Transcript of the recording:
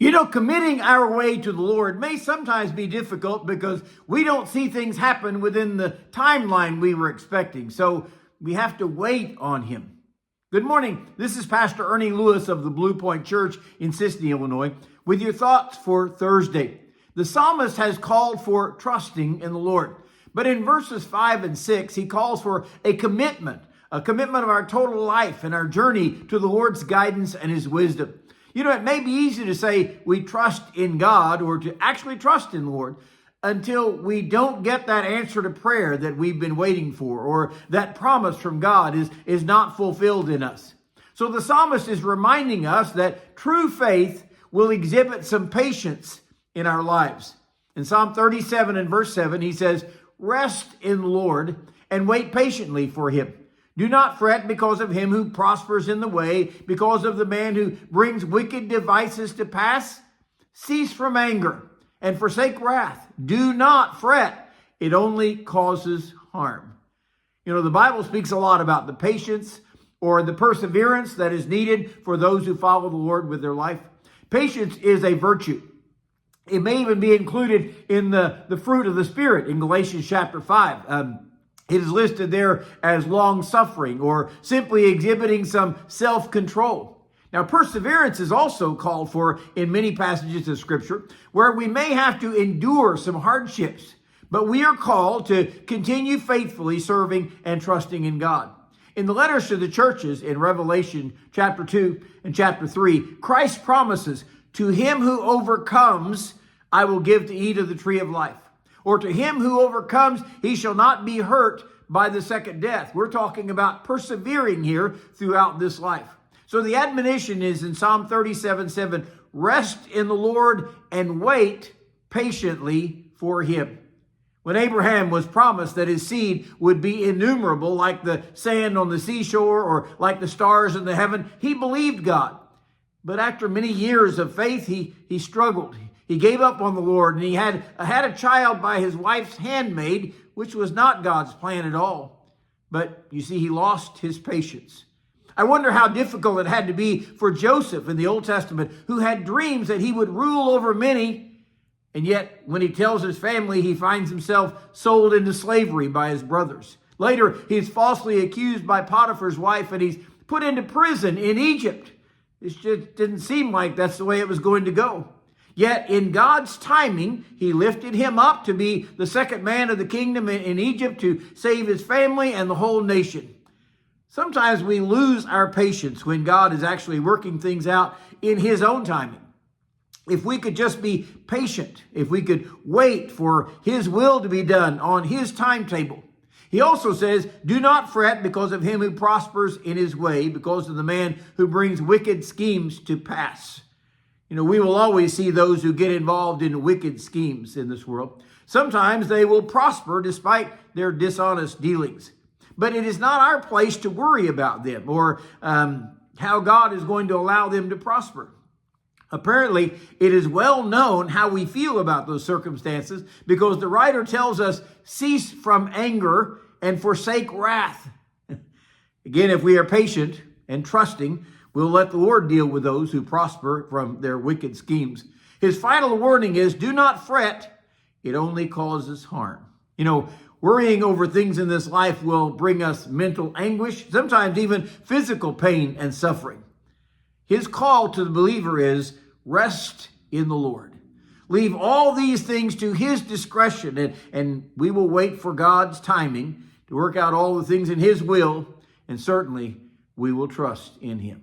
You know, committing our way to the Lord may sometimes be difficult because we don't see things happen within the timeline we were expecting. So we have to wait on Him. Good morning. This is Pastor Ernie Lewis of the Blue Point Church in Sisney, Illinois, with your thoughts for Thursday. The psalmist has called for trusting in the Lord. But in verses 5 and 6, he calls for a commitment of our total life and our journey to the Lord's guidance and His wisdom. You know, it may be easy to say we trust in God or to actually trust in the Lord until we don't get that answer to prayer that we've been waiting for, or that promise from God is not fulfilled in us. So the psalmist is reminding us that true faith will exhibit some patience in our lives. In Psalm 37 and verse 7, he says, "Rest in the Lord and wait patiently for Him. Do not fret because of him who prospers in the way, because of the man who brings wicked devices to pass. Cease from anger and forsake wrath. Do not fret. It only causes harm." You know, the Bible speaks a lot about the patience or the perseverance that is needed for those who follow the Lord with their life. Patience is a virtue. It may even be included in the fruit of the Spirit in Galatians chapter 5. It is listed there as long-suffering or simply exhibiting some self-control. Now, perseverance is also called for in many passages of Scripture where we may have to endure some hardships, but we are called to continue faithfully serving and trusting in God. In the letters to the churches in Revelation chapter 2 and chapter 3, Christ promises, "To him who overcomes, I will give to eat of the tree of life. Or to him who overcomes, he shall not be hurt by the second death." We're talking about persevering here throughout this life. So the admonition is in Psalm 37:7, "Rest in the Lord and wait patiently for Him." When Abraham was promised that his seed would be innumerable like the sand on the seashore or like the stars in the heaven, he believed God. But after many years of faith, he struggled. He gave up on the Lord, and he had a child by his wife's handmaid, which was not God's plan at all. But you see, he lost his patience. I wonder how difficult it had to be for Joseph in the Old Testament, who had dreams that he would rule over many, and yet when he tells his family, he finds himself sold into slavery by his brothers. Later, he's falsely accused by Potiphar's wife, and he's put into prison in Egypt. It just didn't seem like that's the way it was going to go. Yet in God's timing, He lifted him up to be the second man of the kingdom in Egypt, to save his family and the whole nation. Sometimes we lose our patience when God is actually working things out in His own timing. If we could just be patient, if we could wait for His will to be done on His timetable. He also says, "Do not fret because of him who prospers in his way, because of the man who brings wicked schemes to pass." You know, we will always see those who get involved in wicked schemes in this world. Sometimes they will prosper despite their dishonest dealings. But it is not our place to worry about them or how God is going to allow them to prosper. Apparently, it is well known how we feel about those circumstances, because the writer tells us, "Cease from anger and forsake wrath." Again, if we are patient and trusting, we'll let the Lord deal with those who prosper from their wicked schemes. His final warning is, "Do not fret. It only causes harm." You know, worrying over things in this life will bring us mental anguish, sometimes even physical pain and suffering. His call to the believer is, rest in the Lord. Leave all these things to His discretion, and we will wait for God's timing to work out all the things in His will, and certainly we will trust in Him.